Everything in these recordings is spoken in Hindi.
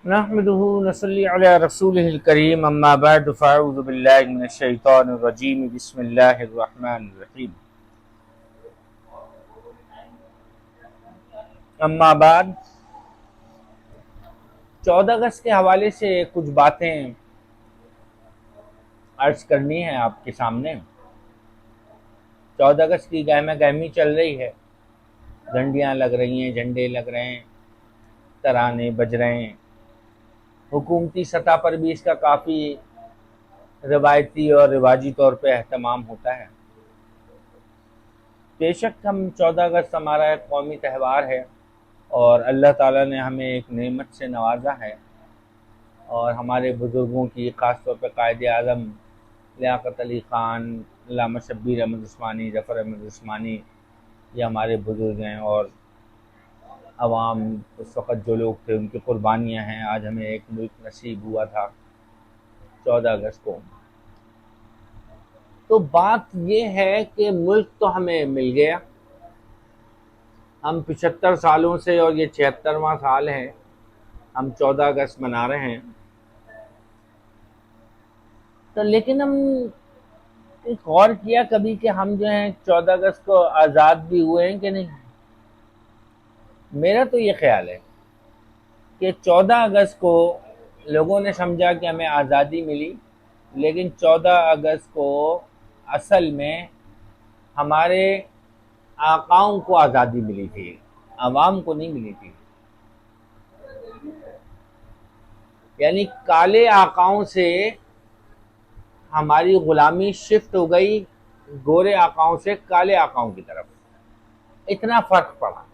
नहमदुहु नसल्ली अला रसूलिहिल करीम अम्मा बअद फ़अऊज़ु बिल्लाहि मिनश शैतानिर रजीम बिस्मिल्लाहिर रहमानिर रहीम अम्मा बाद 14 अगस्त के हवाले से कुछ बातें अर्ज करनी है आपके सामने। 14 अगस्त की गहमा गहमी चल रही है, घंटियाँ लग रही हैं, झंडे लग रहे हैं, तराने बज रहे हैं। हुकूमती सतह पर भी इसका काफ़ी रवायती और रिवाजी तौर पे एहतमाम होता है। बेशक हम 14 अगस्त हमारा एक कौमी त्यौहार है और अल्लाह ताला ने हमें एक नेमत से नवाजा है और हमारे बुज़ुर्गों की ख़ास तौर पर कायद आज़म लियाक़त अली ख़ान, अल्लामा शब्बीर अहमद उस्मानी, ज़फ़र अहमद उस्मानी, ये हमारे बुज़ुर्ग हैं और आवाम उस वक़्त जो लोग थे उनकी क़ुरबानियाँ हैं। आज हमें एक मुल्क नसीब हुआ था 14 अगस्त को। तो बात ये है कि मुल्क तो हमें मिल गया, हम 75 सालों से, और ये 76वां साल है हम 14 अगस्त मना रहे हैं। तो लेकिन हम गौर किया कभी कि हम जो हैं 14 अगस्त को आज़ाद भी हुए हैं कि नहीं? मेरा तो ये ख्याल है कि 14 अगस्त को लोगों ने समझा कि हमें आज़ादी मिली, लेकिन 14 अगस्त को असल में हमारे आकाओं को आज़ादी मिली थी, आवाम को नहीं मिली थी। यानी काले आकाओं से हमारी ग़ुलामी शिफ्ट हो गई गोरे आकाओं से काले आकाओं की तरफ, इतना फ़र्क पड़ा।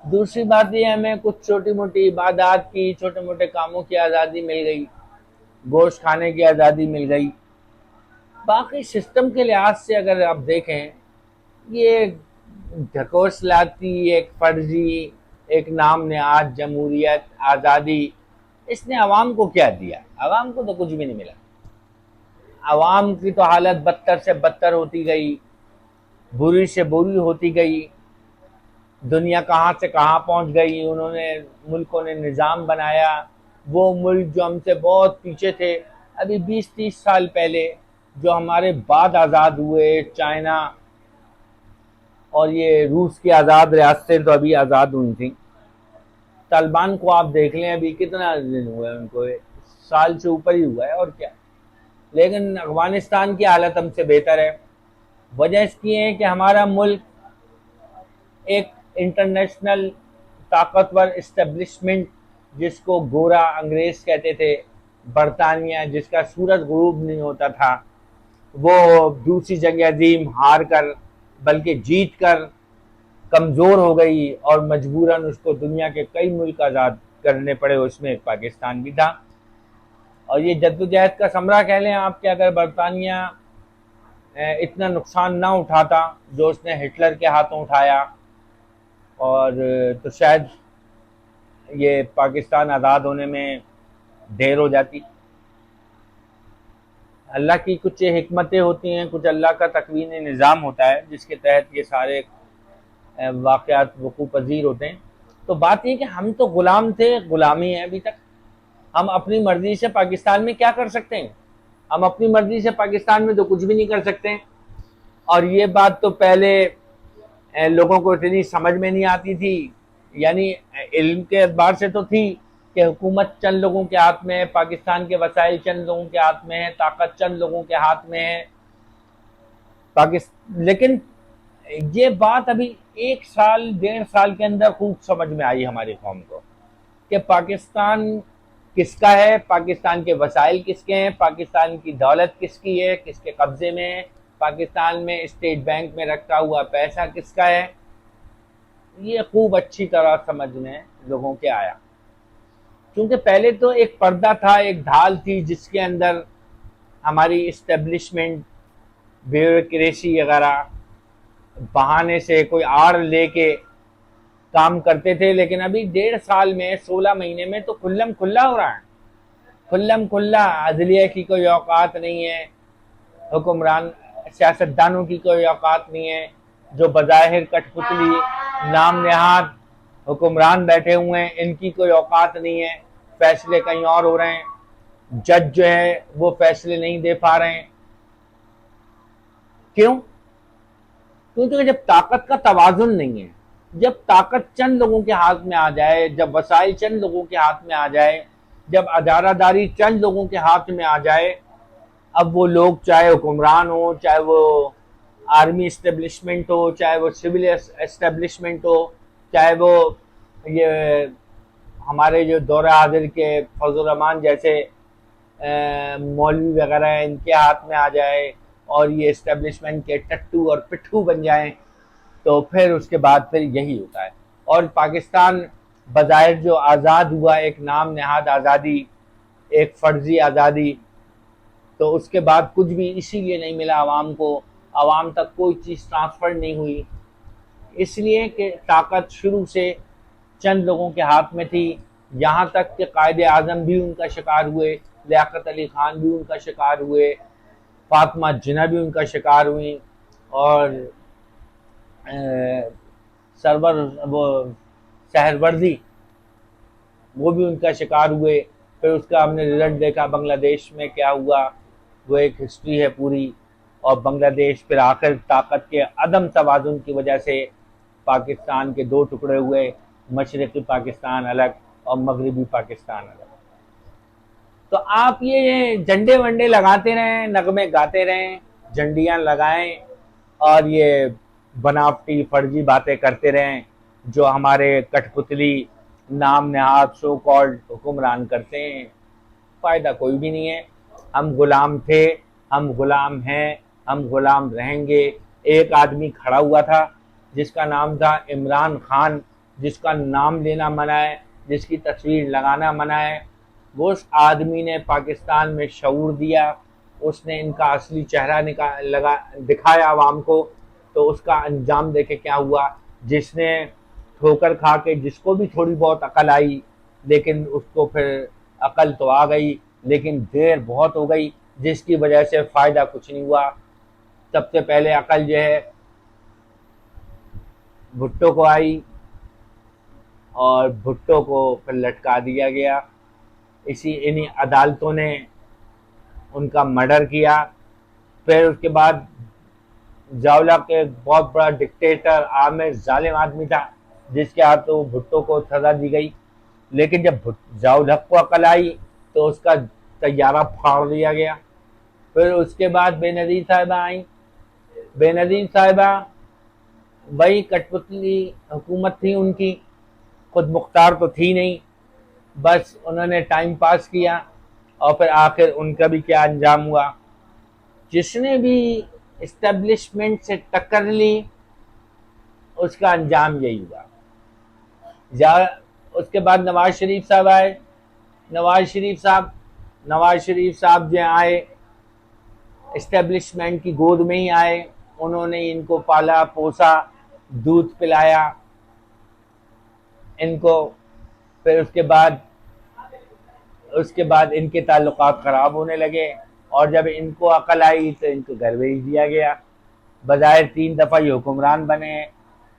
दूसरी बात यह, हमें कुछ छोटी मोटी इबादत की, छोटे मोटे कामों की आज़ादी मिल गई, गोश्त खाने की आज़ादी मिल गई। बाकी सिस्टम के लिहाज से अगर आप देखें, ये ढकोसलाती, एक फर्जी, एक नाम नेहाद जमहूरियत, आज़ादी, इसने आवाम को क्या दिया? आवाम को तो कुछ भी नहीं मिला। आवाम की तो हालत बदतर से बदतर होती गई, बुरी से बुरी होती गई। दुनिया कहाँ से कहाँ पहुँच गई। उन्होंने मुल्कों ने निज़ाम बनाया, वो मुल्क जो हमसे बहुत पीछे थे, अभी 20-30 साल पहले जो हमारे बाद आज़ाद हुए, चाइना और ये रूस की आज़ाद रियासतें तो अभी आज़ाद हुई थी। तालिबान को आप देख लें, अभी कितना दिन हुआ है उनको, साल से ऊपर ही हुआ है और क्या। लेकिन अफ़गानिस्तान की हालत हमसे बेहतर है। वजह इसकी है कि हमारा मुल्क एक इंटरनेशनल ताकतवर इस्टेब्लिशमेंट, जिसको गोरा अंग्रेज़ कहते थे, बरतानिया, जिसका सूरज गुरूब नहीं होता था, वो दूसरी जंग अज़ीम हार कर बल्कि जीत कर कमज़ोर हो गई और मजबूरन उसको दुनिया के कई मुल्क आज़ाद करने पड़े, उसमें पाकिस्तान भी था। और ये जद्दोजहद का समरा कह लें आप कि अगर बरतानिया इतना नुकसान ना उठाता जो उसने हिटलर के हाथों उठाया, और तो शायद ये पाकिस्तान आज़ाद होने में देर हो जाती। अल्लाह की कुछ हिकमतें होती हैं, कुछ अल्लाह का तकवीन निज़ाम होता है जिसके तहत ये सारे वाक़यात वक़ू पज़ीर होते हैं। तो बात ये कि हम तो ग़ुलाम थे, ग़ुलामी है अभी तक। हम अपनी मर्ज़ी से पाकिस्तान में क्या कर सकते हैं? हम अपनी मर्ज़ी से पाकिस्तान में तो कुछ भी नहीं कर सकते हैं। और ये बात तो पहले लोगों को इतनी समझ में नहीं आती थी, यानी इल्म के एतबार से तो थी कि हुकूमत चंद लोगों के हाथ में है, पाकिस्तान के वसाइल चंद लोगों के हाथ में है, ताकत चंद लोगों के हाथ में है पाकिस्तान। लेकिन ये बात अभी 1 साल 1.5 साल के अंदर खूब समझ में आई हमारी कौम को कि पाकिस्तान किसका है, पाकिस्तान के वसाइल किसके हैं, पाकिस्तान की दौलत किसकी है, किसके कब्जे में है, पाकिस्तान में स्टेट बैंक में रखा हुआ पैसा किसका है। ये खूब अच्छी तरह समझ में लोगों के आया, क्योंकि पहले तो एक पर्दा था, एक ढाल थी जिसके अंदर हमारी इस्टेब्लिशमेंट, ब्यूरोक्रेसी वगैरह बहाने से कोई आड़ लेके काम करते थे। लेकिन अभी 1.5 साल में, 16 महीने में तो खुल्लम खुल्ला हो रहा है, खुल्लम खुल्ला। अदलिया की कोई औकात नहीं है, हुक्मरान सियासतदानों की कोई औकात नहीं है, जो बज़ाहिर कठपुतली नाम नेहाद हुक्मरान बैठे हुए हैं, इनकी कोई औकात नहीं है। फैसले कहीं और हो रहे हैं, जज जो है वो फैसले नहीं दे पा रहे हैं। क्यों? क्योंकि जब ताकत का तवाजुन नहीं है, जब ताकत चंद लोगों के हाथ में आ जाए, जब वसाइल चंद लोगों के हाथ में आ जाए, जब अदारादारी चंद लोगों के हाथ में आ जाए, अब वो लोग चाहे हुक्मरान हो, चाहे वो आर्मी इस्टेब्लिशमेंट हो, चाहे वो सिविल इस्टेब्लिशमेंट हो, चाहे वो ये हमारे जो दौरा हाजिर के फजल रहमान जैसे मौलवी वगैरह हैं, इनके हाथ में आ जाए और ये इस्टेब्लिशमेंट के टट्टू और पिट्ठू बन जाएं, तो फिर उसके बाद फिर यही होता है। और पाकिस्तान बज़ाहिर जो आज़ाद हुआ, एक नाम नहाद आज़ादी, एक फ़र्ज़ी आज़ादी, तो उसके बाद कुछ भी इसीलिए नहीं मिला आवाम को, आवाम तक कोई चीज़ ट्रांसफ़र नहीं हुई, इसलिए कि ताकत शुरू से चंद लोगों के हाथ में थी। यहाँ तक कि कायदे आज़म भी उनका शिकार हुए, लियाकत अली ख़ान भी उनका शिकार हुए, फातिमा जिन्ना भी उनका शिकार हुई, और सरवर वो सहरवर्दी वो भी उनका शिकार हुए। फिर उसका हमने रिजल्ट देखा बांग्लादेश में क्या हुआ, वो एक हिस्ट्री है पूरी। और बांग्लादेश फिर आखिर ताकत के अदम तवाज़ुन की वजह से पाकिस्तान के दो टुकड़े हुए, मशरक़ी पाकिस्तान अलग और मगरबी पाकिस्तान अलग। तो आप ये झंडे वंडे लगाते रहें, नगमे गाते रहें, झंडियाँ लगाएं और ये बनावटी फर्जी बातें करते रहें जो हमारे कठपुतली नाम नहाद सो कॉल्ड हुक्मरान करते हैं, फ़ायदा कोई भी नहीं है। हम गुलाम थे, हम गुलाम हैं, हम गुलाम रहेंगे। एक आदमी खड़ा हुआ था जिसका नाम था इमरान खान, जिसका नाम लेना मना है, जिसकी तस्वीर लगाना मना है। वो उस आदमी ने पाकिस्तान में शऊर दिया, उसने इनका असली चेहरा दिखाया आवाम को। तो उसका अंजाम देखे क्या हुआ, जिसने ठोकर खा के जिसको भी थोड़ी बहुत अकल आई, लेकिन उसको फिर अकल तो आ गई लेकिन देर बहुत हो गई, जिसकी वजह से फ़ायदा कुछ नहीं हुआ। सबसे पहले अकल जो है भुट्टो को आई और भुट्टो को फिर लटका दिया गया। इन्हीं अदालतों ने उनका मर्डर किया। फिर उसके बाद जावला के बहुत बड़ा डिक्टेटर आमिर जालिम आदमी था जिसके हाथों भुट्टो को सज़ा दी गई, लेकिन जब जावला को अकल आई तो उसका तैयारा फाड़ दिया गया। फिर उसके बाद बेनज़ीर साहिबा आई। बेनज़ीर साहिबा वही कठपुतली हुकूमत थी उनकी, खुद मुख्तार तो थी नहीं, बस उन्होंने टाइम पास किया। और फिर आखिर उनका भी क्या अंजाम हुआ, जिसने भी इस्टेब्लिशमेंट से टक्कर ली उसका अंजाम यही हुआ। उसके बाद नवाज शरीफ साहब आए। नवाज शरीफ साहब जो आए इस्टेब्लिशमेंट की गोद में ही आए, उन्होंने इनको पाला पोसा, दूध पिलाया इनको। फिर उसके बाद इनके ताल्लुकात ख़राब होने लगे और जब इनको अकल आई तो इनको घर भेज दिया गया। बज़ाहिर 3 दफ़ा ये हुक्मरान बने,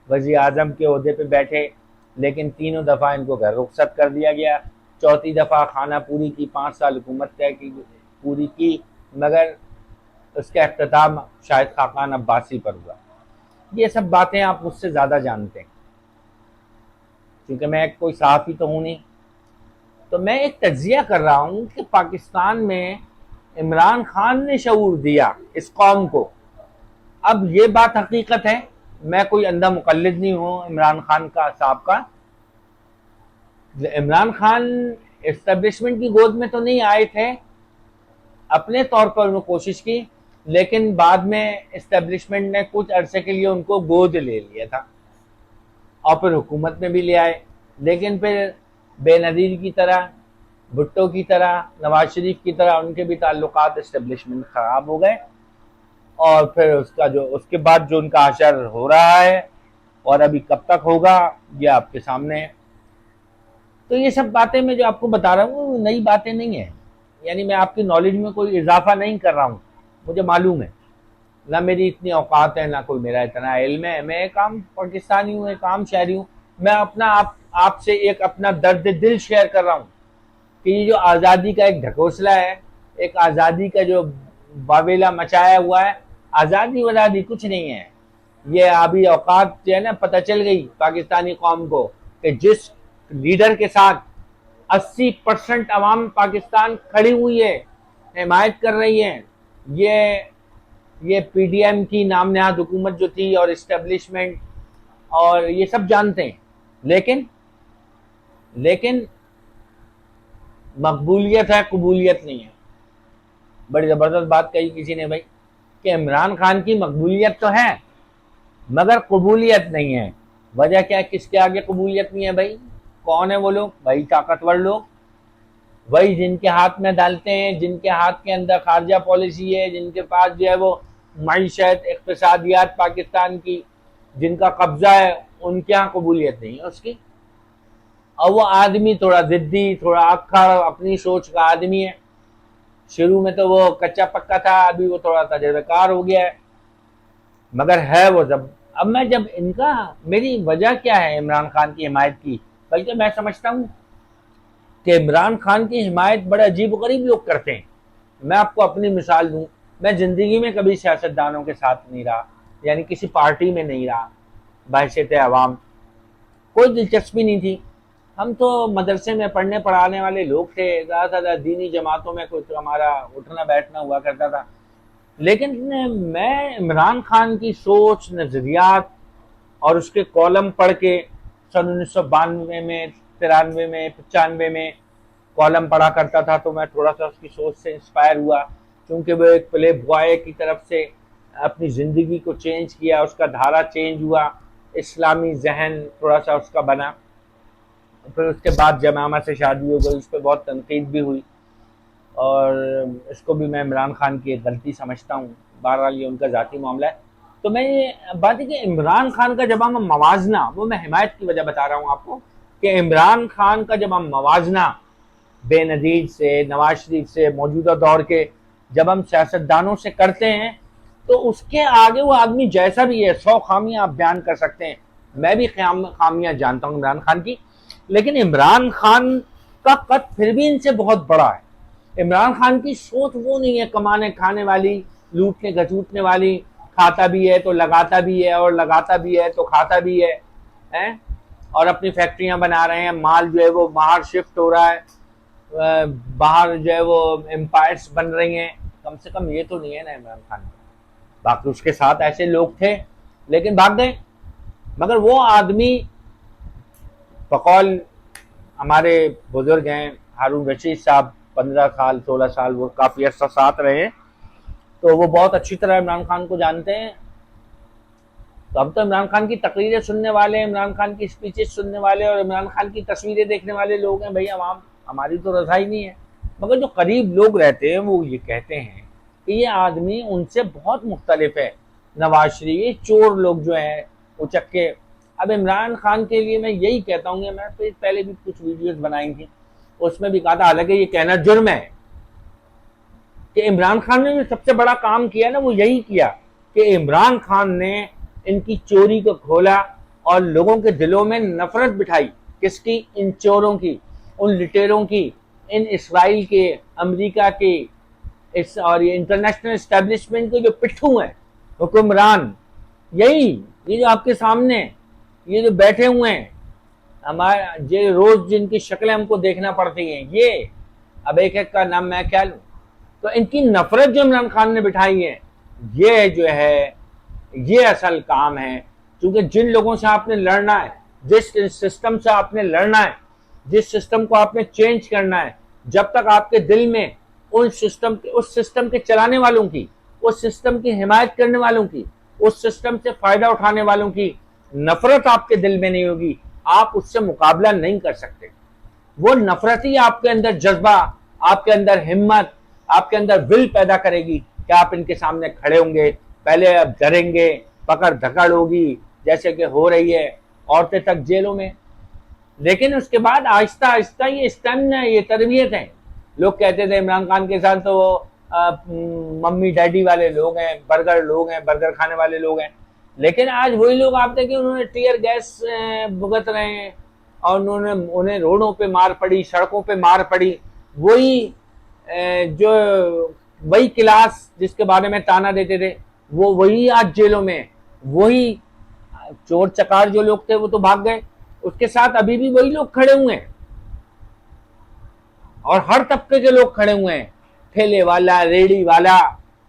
वज़ीर आज़म के ओहदे पे बैठे, लेकिन तीनों दफ़ा इनको घर रुखसत कर दिया गया। चौथी दफ़ा खाना पूरी की, 5 साल हुकूमत तय की पूरी की, मगर उसका अख्ताम शायद खाकान अब्बासी पर हुआ। ये सब बातें आप मुझसे ज़्यादा जानते हैं, क्योंकि मैं कोई सहाफ़ी तो हूँ नहीं। तो मैं एक तज्ज़िया कर रहा हूँ कि पाकिस्तान में इमरान खान ने शऊर दिया इस कौम को। अब ये बात हकीकत है, मैं कोई अंधा मुक़ल्लिद नहीं हूँ इमरान खान का साहब का। इमरान खान एस्टेब्लिशमेंट की गोद में तो नहीं आए थे, अपने तौर पर उन्होंने कोशिश की, लेकिन बाद में एस्टेब्लिशमेंट ने कुछ अरसे के लिए उनको गोद ले लिया था और फिर हुकूमत में भी ले आए। लेकिन फिर बेनज़ीर की तरह, भुट्टो की तरह, नवाज शरीफ की तरह उनके भी ताल्लुकात एस्टेब्लिशमेंट ख़राब हो गए और फिर उसके बाद जो उनका असर हो रहा है और अभी कब तक होगा ये आपके सामने है। तो ये सब बातें मैं जो आपको बता रहा हूँ नई बातें नहीं है, यानी मैं आपकी नॉलेज में कोई इजाफा नहीं कर रहा हूँ। मुझे मालूम है, ना मेरी इतनी औकात है, ना कोई मेरा इतना इल्म है। मैं एक आम पाकिस्तानी हूँ, एक आम शहरी हूँ। मैं आपसे एक अपना दर्द दिल शेयर कर रहा हूँ कि ये जो आज़ादी का एक ढकोसला है, एक आज़ादी का जो बाबेला मचाया हुआ है, आज़ादी वज़ादी कुछ नहीं है। ये अभी औकात जो है ना, पता चल गई पाकिस्तानी कौम को कि जिस लीडर के साथ 80% अवाम पाकिस्तान खड़ी हुई है, हिमायत कर रही है, ये पीडीएम की नाम नहाद हुकूमत जो थी और इस्टेब्लिशमेंट और ये सब जानते हैं, लेकिन मकबूलियत है, कबूलियत नहीं है। बड़ी ज़बरदस्त बात कही किसी ने भाई कि इमरान खान की मकबूलियत तो है मगर कबूलियत नहीं है। वजह क्या है, किसके आगे कबूलियत नहीं है भाई? कौन है वो लोग? भाई ताकतवर लोग, वही जिनके हाथ में डालते हैं, जिनके हाथ के अंदर खारजा पॉलिसी है, जिनके पास जो है वो मईशत इक़्तिसादियात पाकिस्तान की, जिनका कब्जा है, उनके यहाँ कबूलियत नहीं है उसकी। और वो आदमी थोड़ा ज़िद्दी, थोड़ा अक्खड़, अपनी सोच का आदमी है। शुरू में तो वो कच्चा पक्का था, अभी वो थोड़ा तजर्बेकार हो गया है, मगर है वो अब मैं जब इनका, मेरी वजह क्या है इमरान खान की हिमायत की? बल्कि मैं समझता हूँ कि इमरान खान की हिमायत बड़े अजीब गरीब लोग करते हैं। मैं आपको अपनी मिसाल दूँ, मैं ज़िंदगी में कभी सियासतदानों के साथ नहीं रहा, यानी किसी पार्टी में नहीं रहा, बहशत अवाम कोई दिलचस्पी नहीं थी। हम तो मदरसे में पढ़ने पढ़ाने वाले लोग थे, ज़्यादा दीनी जमातों में कुछ हमारा उठना बैठना हुआ करता था। लेकिन मैं इमरान खान की सोच, नज़रियात और उसके कॉलम पढ़ के सन 1992 में, 93 में, 95 में कॉलम पढ़ा करता था, तो मैं थोड़ा सा उसकी सोच से इंस्पायर हुआ, क्योंकि वो एक प्ले बॉय की तरफ से अपनी ज़िंदगी को चेंज किया, उसका धारा चेंज हुआ, इस्लामी जहन थोड़ा सा उसका बना। फिर उसके बाद जमामा से शादी हो गई, उस पर बहुत तनकीद भी हुई और इसको भी मैं इमरान खान की एक गलती समझता हूँ। बहरहाल ये उनका ज़ाती मामला है। तो मैं ये बात है कि इमरान खान का जब हम मवाजना, वो मैं हिमायत की वजह बता रहा हूँ आपको कि इमरान खान का जब हम मवाजना बेनज़ीर से, नवाज शरीफ से, मौजूदा दौर के जब हम सियासतदानों से करते हैं, तो उसके आगे वो आदमी जैसा भी है, 100 खामियां आप बयान कर सकते हैं। मैं भी खामियां जानता हूँ इमरान खान की, लेकिन इमरान खान का कद फिर भी इनसे बहुत बड़ा है। इमरान खान की सोच वो नहीं है कमाने खाने वाली, लूटने घसूटने वाली, खाता भी है तो लगाता भी है और लगाता भी है तो खाता भी है, हैं? और अपनी फैक्ट्रियां बना रहे हैं, माल जो है वो बाहर शिफ्ट हो रहा है, बाहर जो है वो एम्पायर्स बन रही हैं। कम से कम ये तो नहीं है ना इमरान खान का। बाकी उसके साथ ऐसे लोग थे लेकिन भाग गए। मगर वो आदमी, बकौल हमारे बुजुर्ग हैं हारून रशीद साहब, 15 साल 16 साल वो काफ़ी अर्सा साथ रहे, तो वो बहुत अच्छी तरह इमरान खान को जानते हैं। तो अब तो इमरान खान की तकरीरें सुनने वाले, इमरान खान की स्पीचेस सुनने वाले और इमरान खान की तस्वीरें देखने वाले लोग हैं भाई अवाम, हमारी तो रज़ाई नहीं है। मगर जो करीब लोग रहते हैं वो ये कहते हैं कि ये आदमी उनसे बहुत मुख्तलिफ है। नवाज शरीफ, ये चोर लोग जो हैं उचक्के। अब इमरान खान के लिए मैं यही कहता हूँ, मैं पहले भी कुछ वीडियोस बनाई थी, उसमें भी कहा था, हालांकि ये कहना जुर्म है कि इमरान खान ने जो सबसे बड़ा काम किया ना वो यही किया कि इमरान खान ने इनकी चोरी को खोला और लोगों के दिलों में नफरत बिठाई। किसकी? इन चोरों की, उन लुटेरों की, इन इसराइल के, अमेरिका के, इस और ये इंटरनेशनल एस्टेब्लिशमेंट के जो पिट्ठू हैं हुक्मरान, यही ये जो आपके सामने ये जो बैठे हुए हैं, हमारे ये रोज जिनकी शक्लें हमको देखना पड़ती हैं, ये अब एक एक का नाम मैं क्या लूं। तो इनकी नफरत जो इमरान खान ने बिठाई है, ये जो है ये असल काम है। क्योंकि जिन लोगों से आपने लड़ना है, जिस सिस्टम से आपने लड़ना है, जिस सिस्टम को आपने चेंज करना है, जब तक आपके दिल में उस सिस्टम के चलाने वालों की, उस सिस्टम की हिमायत करने वालों की, उस सिस्टम से फायदा उठाने वालों की नफरत आपके दिल में नहीं होगी, आप उससे मुकाबला नहीं कर सकते। वो नफरत ही आपके अंदर जज्बा, आपके अंदर हिम्मत, आपके अंदर विल पैदा करेगी कि आप इनके सामने खड़े होंगे। पहले अब डरेंगे, पकड़ धकड़ होगी जैसे कि हो रही है, औरतें तक जेलों में, लेकिन उसके बाद आहिस्ता आहिस्ता ये स्टेमिना, ये तरबियत है। लोग कहते थे इमरान खान के साथ तो वो मम्मी डैडी वाले लोग हैं, बर्गर लोग हैं, बर्गर खाने वाले लोग हैं, लेकिन आज वही लोग आप देखें उन्होंने टीयर गैस भुगत रहे हैं और उन्हें रोडों पे मार पड़ी, सड़कों पे मार पड़ी, वही जो वही क्लास जिसके बारे में ताना देते थे वो वही आज जेलों में, वही चोर चकार जो लोग थे वो तो भाग गए, उसके साथ अभी भी वही लोग खड़े हुए हैं और हर तबके के लोग खड़े हुए हैं, ठेले वाला, रेडी वाला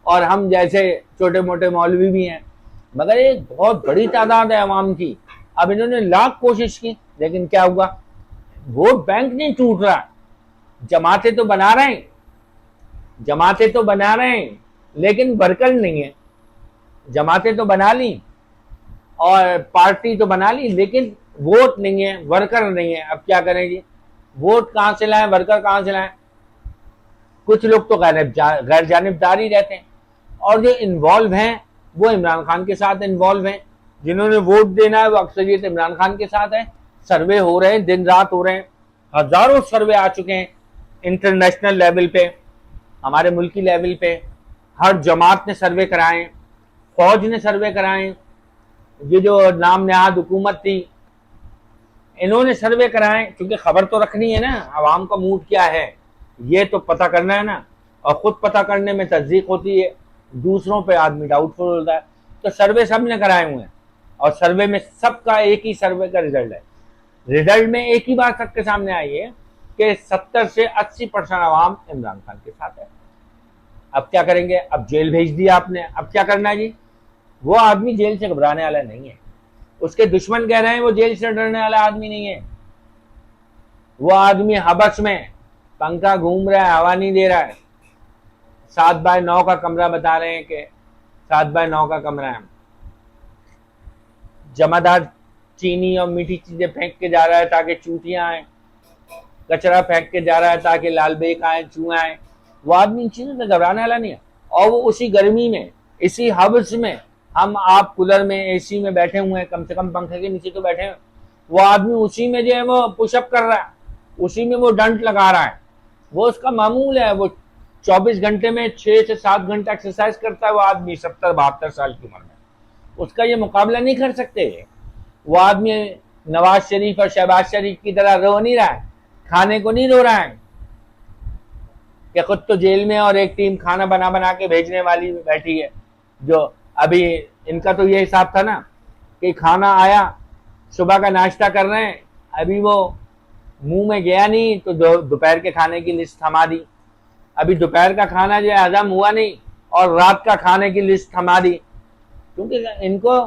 और हम जैसे छोटे मोटे मौलवी भी हैं, मगर एक बहुत बड़ी तादाद है अवाम की। अब इन्होंने लाख कोशिश की लेकिन क्या हुआ, वोट बैंक नहीं टूट रहा, जमातें तो बना रहे हैं, जमातें तो बना रहे हैं लेकिन वर्कर नहीं है। जमातें तो बना ली और पार्टी तो बना ली लेकिन वोट नहीं है, वर्कर नहीं है। अब क्या करें जी, वोट कहां से लाएं, वर्कर कहां से लाएं? कुछ लोग तो गैर जानिबदारी रहते हैं और जो इन्वॉल्व हैं वो इमरान खान के साथ इन्वॉल्व हैं, जिन्होंने वोट देना है वो अक्सरियत इमरान खान के साथ है। सर्वे हो रहे हैं, दिन रात हो रहे हैं, हजारों सर्वे आ चुके हैं इंटरनेशनल लेवल पे, हमारे मुल्की लेवल पे हर जमात ने सर्वे कराए, फौज ने सर्वे कराए, ये जो नाम नहाद हुकूमत थी इन्होंने सर्वे कराए, क्योंकि खबर तो रखनी है ना, आवाम का मूड क्या है ये तो पता करना है ना, और खुद पता करने में तस्दीक होती है, दूसरों पे आदमी डाउटफुल होता है। तो सर्वे सब ने कराए हुए हैं और सर्वे में सबका एक ही सर्वे का रिजल्ट है। रिजल्ट में एक ही बात सबके सामने आई है कि 70 से 80% आवाम इमरान खान के साथ है। अब क्या करेंगे, अब जेल भेज दिया आपने, अब क्या करना है जी? वो आदमी जेल से घबराने वाला नहीं है, उसके दुश्मन कह रहे हैं वो जेल से डरने वाला आदमी नहीं है। वो आदमी हबस में पंखा घूम रहा है, हवा नहीं दे रहा है, 7x9 का कमरा बता रहे हैं कि 7x9 का कमरा है, जमादार चीनी और मीठी चीजें फेंक के जा रहा है ताकि चूतियां आए, कचरा फेंक के जा रहा है ताकि लाल बेक आए, चूहे आए। वो आदमी इन चीजों से घबराने वाला नहीं है। और वो उसी गर्मी में, इसी हब्स में, हम आप कूलर में, एसी में बैठे हुए हैं, कम से कम पंखे के नीचे तो बैठे हैं, वो आदमी उसी में जो है वो पुशअप कर रहा है, उसी में वो डंट लगा रहा है, वो उसका मामूल है। वो 24 घंटे में 6 से 7 घंटा एक्सरसाइज करता है वो आदमी 70-72 साल की उम्र में, उसका ये मुकाबला नहीं कर सकते। वो आदमी नवाज शरीफ और शहबाज शरीफ की तरह रो नहीं रहा है, खाने को नहीं रो रहा है कि खुद तो जेल में और एक टीम खाना बना बना के भेजने वाली बैठी है। जो अभी इनका तो ये हिसाब था ना कि खाना आया, सुबह का नाश्ता कर रहे हैं, अभी वो मुंह में गया नहीं तो दोपहर के खाने की लिस्ट थमा दी, अभी दोपहर का खाना जो है हजम हुआ नहीं और रात का खाने की लिस्ट थमा दी, क्योंकि इनको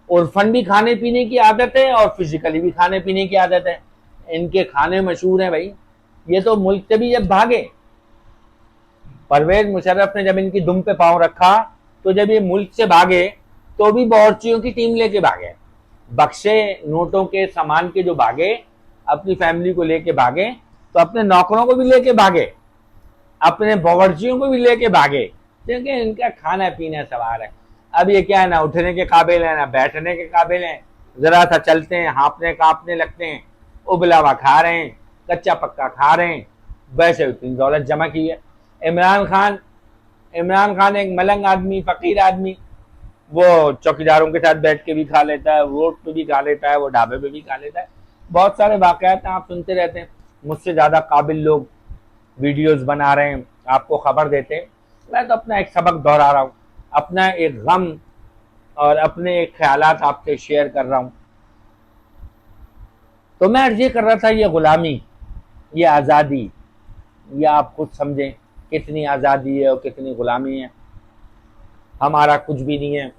उर्फन भी खाने पीने की आदत है और फिजिकली भी खाने पीने की आदत है। इनके खाने मशहूर हैं भाई। ये तो मुल्क से भी जब भागे, परवेज मुशर्रफ ने जब इनकी दुम पे पांव रखा तो जब ये मुल्क से भागे तो भी बावर्चियों की टीम लेके भागे, बक्से नोटों के सामान के जो भागे, अपनी फैमिली को लेके भागे, तो अपने नौकरों को भी लेके भागे, अपने बावर्चियों को भी लेके भागे, क्योंकि इनका खाना पीना सवार है। अब ये क्या है, ना उठने के काबिल है ना बैठने के काबिल है, जरा सा चलते हैं हाँपने कांपने लगते हैं, उबला हुआ खा रहे हैं, कच्चा पक्का खा रहे हैं, वैसे इतनी दौलत जमा की है। इमरान खान एक मलंग आदमी, फकीर आदमी, वो चौकीदारों के साथ बैठ के भी खा लेता है, रोड पे भी खा लेता है, वो ढाबे पे भी खा लेता है। बहुत सारे वाकयात आप सुनते रहते हैं, मुझसे ज़्यादा काबिल लोग वीडियोस बना रहे हैं, आपको खबर देते हैं। मैं तो अपना एक सबक दोहरा रहा हूँ, अपना एक गम और अपने एक ख्यालात आपसे शेयर कर रहा हूँ। तो मैं अर्ज ये कर रहा था, ये गुलामी, ये आज़ादी, ये आप खुद समझें कितनी आज़ादी है और कितनी गुलामी है। हमारा कुछ भी नहीं है,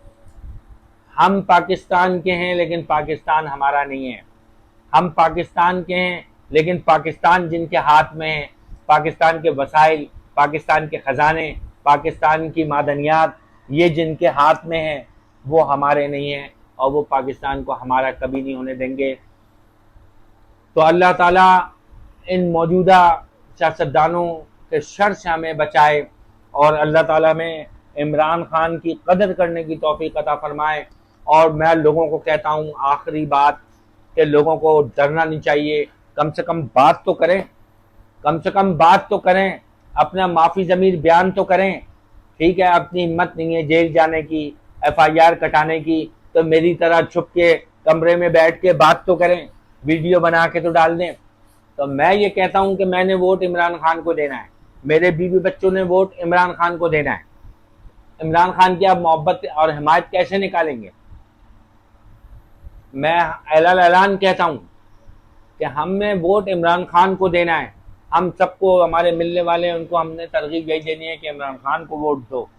हम पाकिस्तान के हैं लेकिन पाकिस्तान हमारा नहीं है। हम पाकिस्तान के हैं लेकिन पाकिस्तान जिनके हाथ में है, पाकिस्तान के वसाइल, पाकिस्तान के ख़जाने, पाकिस्तान की मादनियात, ये जिनके हाथ में है वो हमारे नहीं है और वो पाकिस्तान को हमारा कभी नहीं होने देंगे। तो अल्लाह ताला इन मौजूदा सियासतदानों के शर से हमें बचाए और अल्लाह ताला में इमरान खान की कदर करने की तौफीक अता फरमाए। और मैं लोगों को कहता हूँ आखिरी बात कि लोगों को डरना नहीं चाहिए, कम से कम बात तो करें, कम से कम बात तो करें, अपना माफ़ी ज़मीर बयान तो करें। ठीक है, अपनी हिम्मत नहीं है जेल जाने की, FIR कटाने की, तो मेरी तरह छुप के कमरे में बैठ के बात तो करें, वीडियो बना के तो डाल दें, तो मैं ये कहता हूं कि मैंने वोट इमरान खान को देना है, मेरे बीवी बच्चों ने वोट इमरान खान को देना है। इमरान खान की आप मोहब्बत और हिमायत कैसे निकालेंगे? मैं ऐलान कहता हूं कि हमने वोट इमरान खान को देना है। हम सबको, हमारे मिलने वाले हैं, उनको हमने तरगीब यही देनी है कि इमरान खान को वोट दो।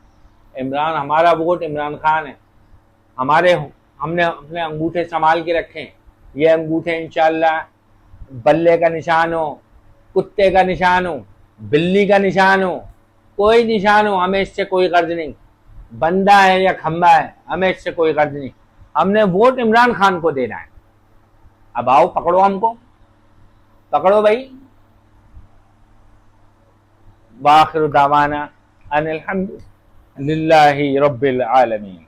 हमारा वोट इमरान खान है। हमने अपने अंगूठे संभाल के रखे। ये अंगूठे इंशाअल्लाह बल्ले का निशान हो, कुत्ते का निशान हो, बिल्ली का निशान हो, कोई निशान हो, हमें इससे कोई गर्ज नहीं। बंदा है या खंबा है, हमें इससे कोई गर्ज नहीं। हमने वोट इमरान खान को देना है। अब आओ, पकड़ो हमको, पकड़ो भाई। वाखिर दावाना अनिल हम्दुलिल्लाहि रब्बिल आलमीन।